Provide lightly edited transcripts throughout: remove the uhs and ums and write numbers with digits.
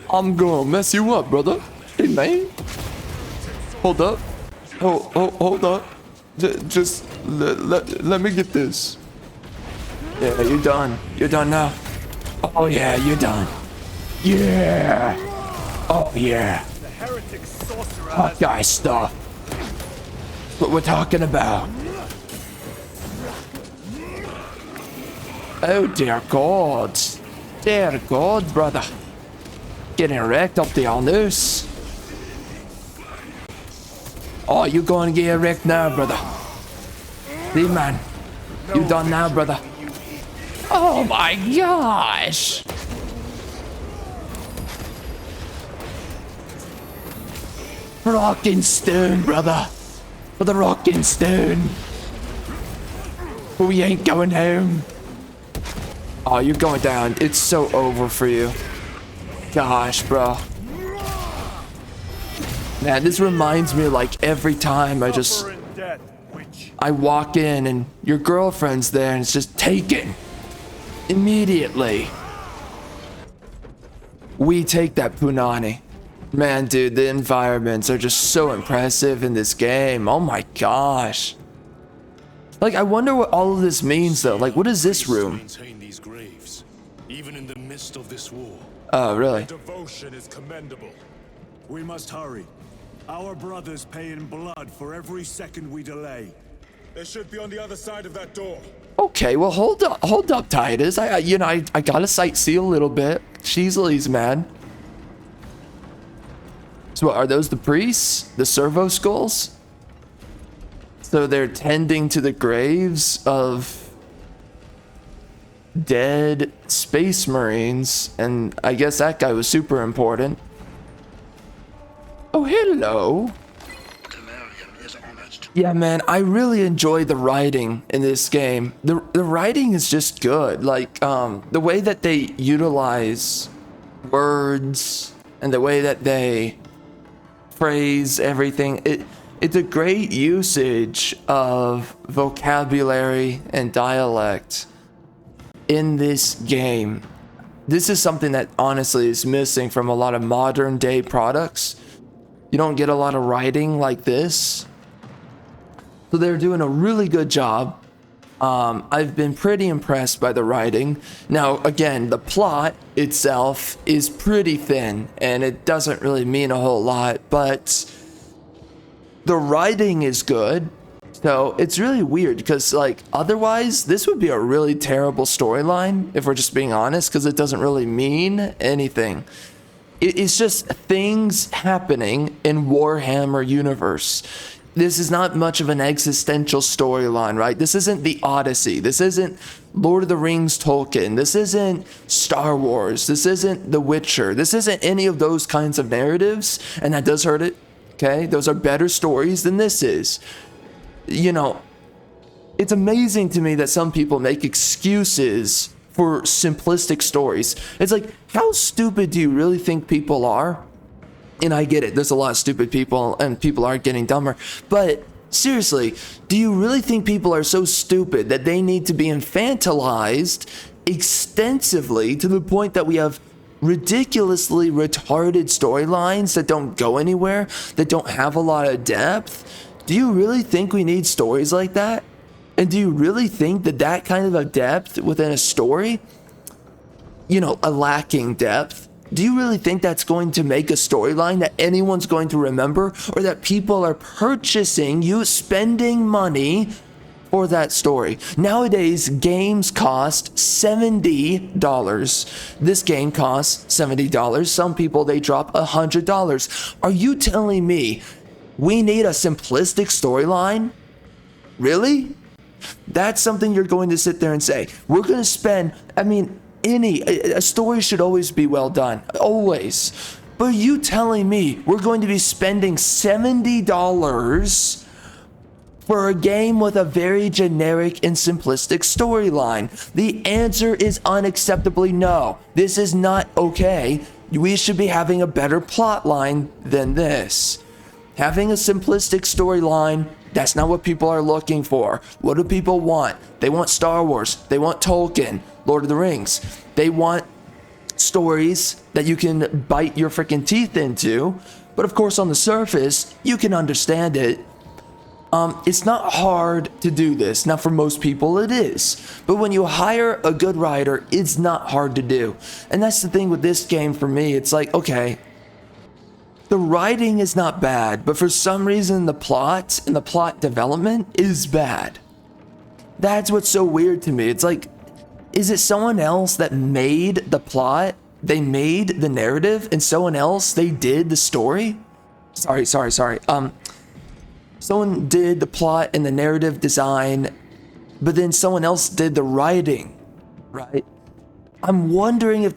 I'm gonna mess you up, brother. Hey, man. Hold up. Hold up. Just let me get this. Yeah, you're done. You're done now. Oh, yeah, you're done. Yeah. Oh, yeah. The heretic sorcerer Hot guy stuff. What we're talking about. Oh, dear God. Dear God, brother. Getting wrecked up there on this. Oh, you going to get wrecked now, brother. See, man. You done now, brother. Oh my gosh. Rockin' stone, brother. For the rockin' stone. We ain't going home. Oh, you're going down. It's so over for you. Gosh, bro. Man, this reminds me of like every time I walk in and your girlfriend's there and it's just taken. Immediately. We take that punani. Man, dude, the environments are just so impressive in this game. Oh my gosh. Like, I wonder what all of this means though. Like, what is this room? Maintain these graves, even in the midst of this war. Oh, really? Devotion is commendable. We must hurry. Our brothers pay in blood for every second we delay. They should be on the other side of that door. Okay, well, hold up, Titus. I gotta sightsee a little bit. Sheasley's mad. So, are those the priests? The servo skulls? So they're tending to the graves of dead space marines, and I guess that guy was super important. Oh, hello. Yeah, man, I really enjoy the writing in this game. The writing is just good. Like, the way that they utilize words and the way that they phrase everything, it's a great usage of vocabulary and dialect in this game. This is something that honestly is missing from a lot of modern day products. You don't get a lot of writing like this. So they're doing a really good job. I've been pretty impressed by the writing. Now, again, the plot itself is pretty thin and it doesn't really mean a whole lot, but the writing is good. So it's really weird because, like, otherwise this would be a really terrible storyline if we're just being honest, because it doesn't really mean anything. It's just things happening in Warhammer universe. This is not much of an existential storyline, right? This isn't the Odyssey. This isn't Lord of the Rings Tolkien. This isn't Star Wars. This isn't The Witcher. This isn't any of those kinds of narratives, and that does hurt it, okay? Those are better stories than this is. You know, it's amazing to me that some people make excuses for simplistic stories. It's like, how stupid do you really think people are? And I get it, there's a lot of stupid people and people are getting dumber, but seriously, do you really think people are so stupid that they need to be infantilized extensively to the point that we have ridiculously retarded storylines that don't go anywhere, that don't have a lot of depth? Do you really think we need stories like that? And do you really think that that kind of a depth within a story, you know, a lacking depth, do you really think that's going to make a storyline that anyone's going to remember, or that people are purchasing, you spending money for that story? Nowadays, games cost $70. This game costs $70. Some people, they drop $100. Are you telling me we need a simplistic storyline? Really? That's something you're going to sit there and say, we're going to spend, I mean, a story should always be well done, always. But are you telling me we're going to be spending $70 for a game with a very generic and simplistic storyline? The answer is unacceptably no. This is not okay. We should be having a better plot line than this. Having a simplistic storyline, that's not what people are looking for. What do people want? They want Star Wars. They want Tolkien, Lord of the Rings. They want stories that you can bite your freaking teeth into, but of course on the surface, you can understand it. It's not hard to do this. Now, for most people, it is. But when you hire a good writer, it's not hard to do. And that's the thing with this game for me. It's like, okay, the writing is not bad, but for some reason, the plot and the plot development is bad. That's what's so weird to me. It's like, is it someone else that made the plot? They made the narrative, and someone else, they did the story? Sorry. Someone did the plot and the narrative design, but then someone else did the writing, right? I'm wondering if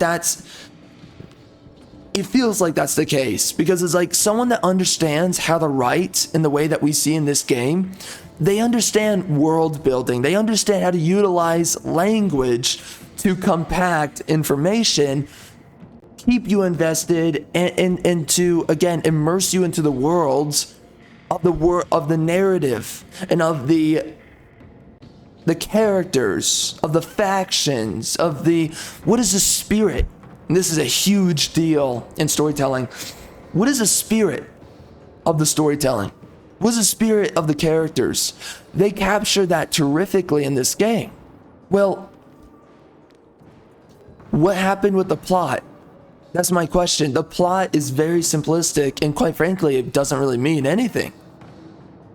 it feels like that's the case, because it's like someone that understands how to write in the way that we see in this game. They understand world building. They understand how to utilize language to compact information, keep you invested, and to, again, immerse you into the worlds of the narrative and of the characters, of the factions, of what is the spirit? And this is a huge deal in storytelling. What is the spirit of the storytelling? What is the spirit of the characters? They capture that terrifically in this game. Well, what happened with the plot? That's my question. The plot is very simplistic, and quite frankly, it doesn't really mean anything.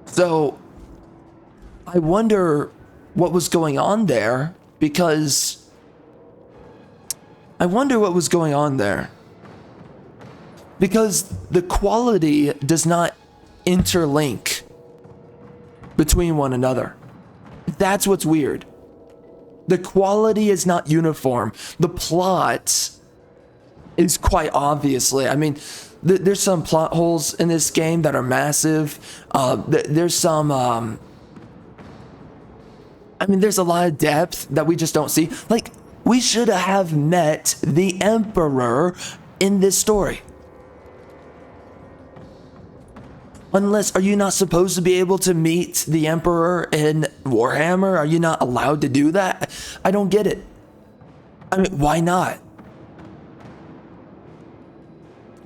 So, I wonder what was going on there, because the quality does not interlink between one another. That's what's weird. The quality is not uniform. The plot is quite obviously, I mean, there's some plot holes in this game that are massive. There's some, there's a lot of depth that we just don't see. Like, we should have met the Emperor in this story. Unless, are you not supposed to be able to meet the Emperor in Warhammer? Are you not allowed to do that? I don't get it. I mean, why not?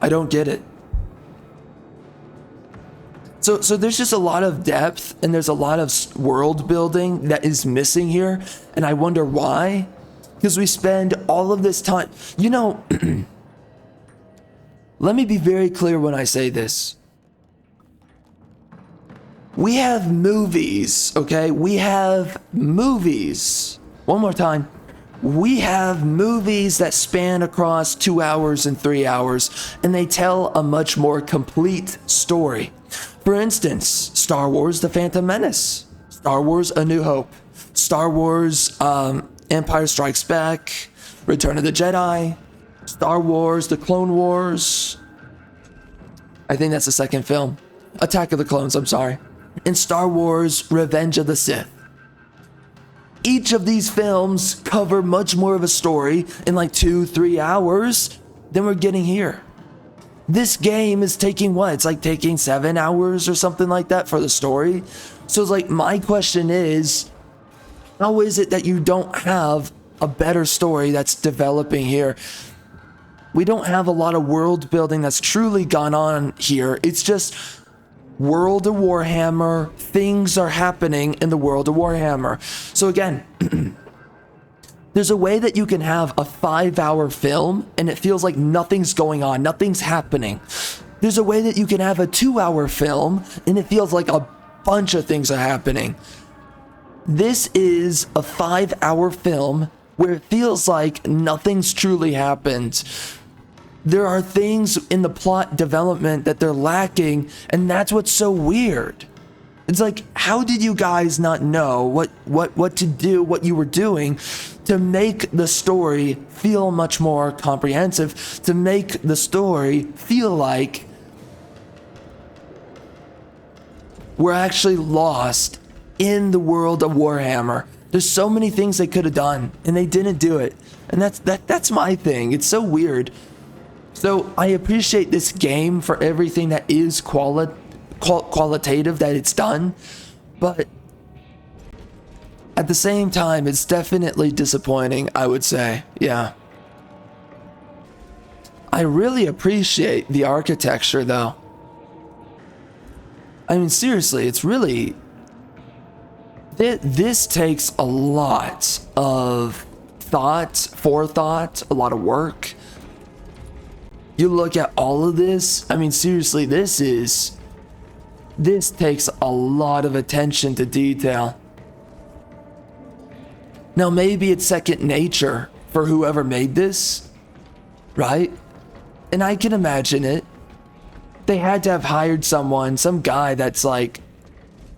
I don't get it. So there's just a lot of depth, and there's a lot of world building that is missing here, and I wonder why. Because we spend all of this time, let me be very clear when I say this. We have movies, okay? We have movies. One more time. We have movies that span across 2 hours and 3 hours, and they tell a much more complete story. For instance, Star Wars: The Phantom Menace, Star Wars: A New Hope, Star Wars Empire Strikes Back, Return of the Jedi, Star Wars: The Clone Wars. I think that's the second film. Attack of the Clones, I'm sorry. And Star Wars: Revenge of the Sith. Each of these films cover much more of a story in like 2-3 hours than we're getting here. This game is taking what? It's like taking 7 hours or something like that for the story. So it's like, my question is, how is it that you don't have a better story that's developing here? We don't have a lot of world building that's truly gone on here. It's just World of Warhammer, things are happening in the World of Warhammer. So again, there's a way that you can have a 5-hour film and it feels like nothing's going on, nothing's happening. There's a way that you can have a 2-hour film and it feels like a bunch of things are happening. This is a 5-hour film where it feels like nothing's truly happened. There are things in the plot development that they're lacking, and that's what's so weird. It's like, how did you guys not know what to do, what you were doing to make the story feel much more comprehensive, to make the story feel like we're actually lost in the world of Warhammer? There's so many things they could have done, and they didn't do it. And that's my thing. It's so weird. So I appreciate this game for everything that is qualitative that it's done, but at the same time, it's definitely disappointing, I would say. Yeah. I really appreciate the architecture though. I mean, seriously, it's really... This takes a lot of forethought, a lot of work. You look at all of this, I mean, seriously, this takes a lot of attention to detail. Now, maybe it's second nature for whoever made this, right? And I can imagine it. They had to have hired someone, some guy that's like,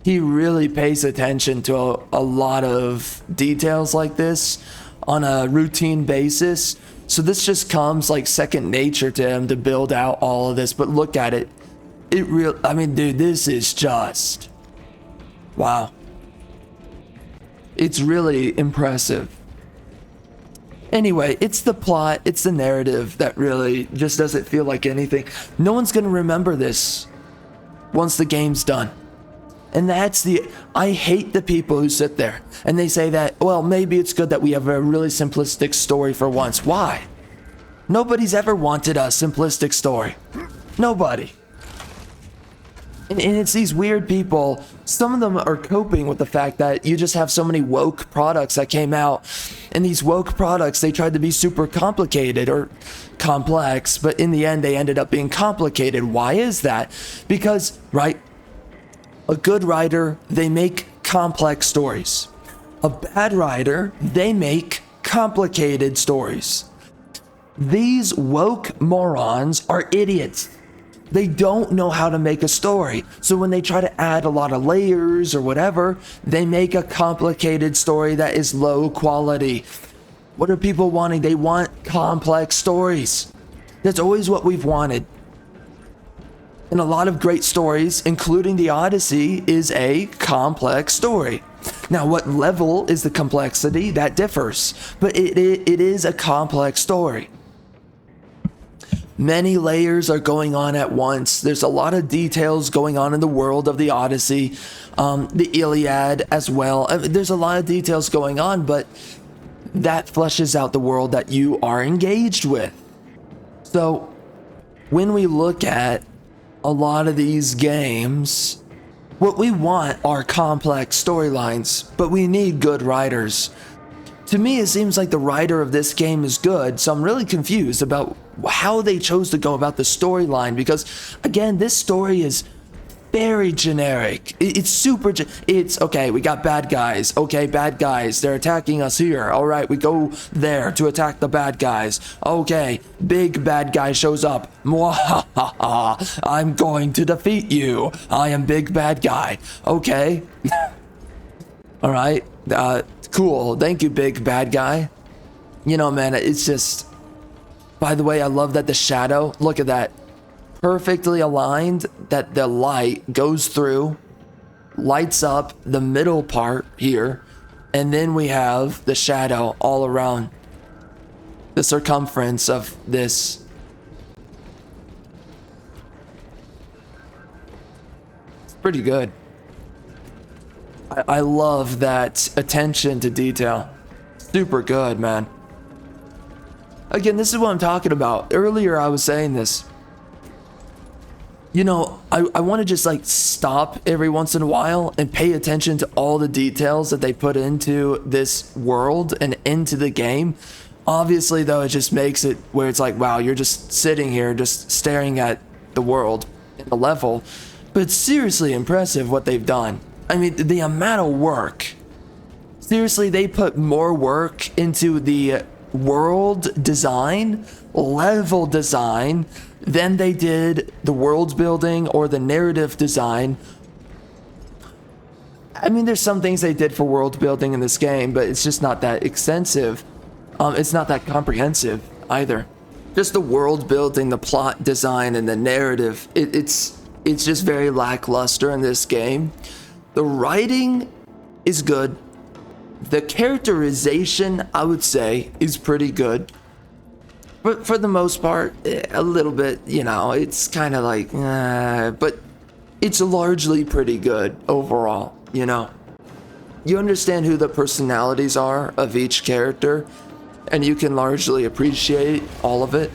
he really pays attention to a lot of details like this on a routine basis. So this just comes like second nature to him to build out all of this. But look at it. I mean, dude, this is just, wow. It's really impressive. Anyway, it's the plot, it's the narrative that really just doesn't feel like anything. No one's gonna remember this once the game's done. And I hate the people who sit there and they say that, well, maybe it's good that we have a really simplistic story for once. Why? Nobody's ever wanted a simplistic story. Nobody. And it's these weird people. Some of them are coping with the fact that you just have so many woke products that came out. And these woke products, they tried to be super complicated or complex, but in the end, they ended up being complicated. Why is that? Because, right, a good writer, they make complex stories. A bad writer, they make complicated stories. These woke morons are idiots. They don't know how to make a story. So when they try to add a lot of layers or whatever, they make a complicated story that is low quality. What are people wanting? They want complex stories. That's always what we've wanted. And a lot of great stories, including the Odyssey, is a complex story. Now, what level is the complexity? That differs. But it is a complex story. Many layers are going on at once. There's a lot of details going on in the world of the Odyssey, the Iliad as well. There's a lot of details going on, but that fleshes out the world that you are engaged with. So when we look at a lot of these games, what we want are complex storylines, but we need good writers. To me, it seems like the writer of this game is good, so I'm really confused about how they chose to go about the storyline, because again, this story is very generic. It's super, it's okay, we got bad guys. Okay, bad guys, they're attacking us here. All right, we go there to attack the bad guys. Okay, big bad guy shows up. Mwahaha, I'm going to defeat you. I am big bad guy. Okay. All right, cool. Thank you, big bad guy. You know, man, it's just, by the way, I love that the shadow, look at that. Perfectly aligned, that the light goes through, lights up the middle part here, and then we have the shadow all around the circumference of this. It's pretty good. I love that attention to detail. Super good, man. Again, this is what I'm talking about. Earlier I was saying this. You know, I want to just like stop every once in a while and pay attention to all the details that they put into this world and into the game. Obviously, though, it just makes it where it's like, wow, you're just sitting here just staring at the world and the level. But it's seriously impressive what they've done. I mean, the amount of work. Seriously, they put more work into the world design, level design, than they did the world building or the narrative design. I mean, there's some things they did for world building in this game, but it's just not that extensive. It's not that comprehensive either. Just the world building, the plot design, and the narrative, it's just very lackluster in this game. The writing is good. The characterization, I would say, is pretty good. But for the most part, a little bit, you know, it's kind of like, but it's largely pretty good overall, you know. You understand who the personalities are of each character, and you can largely appreciate all of it.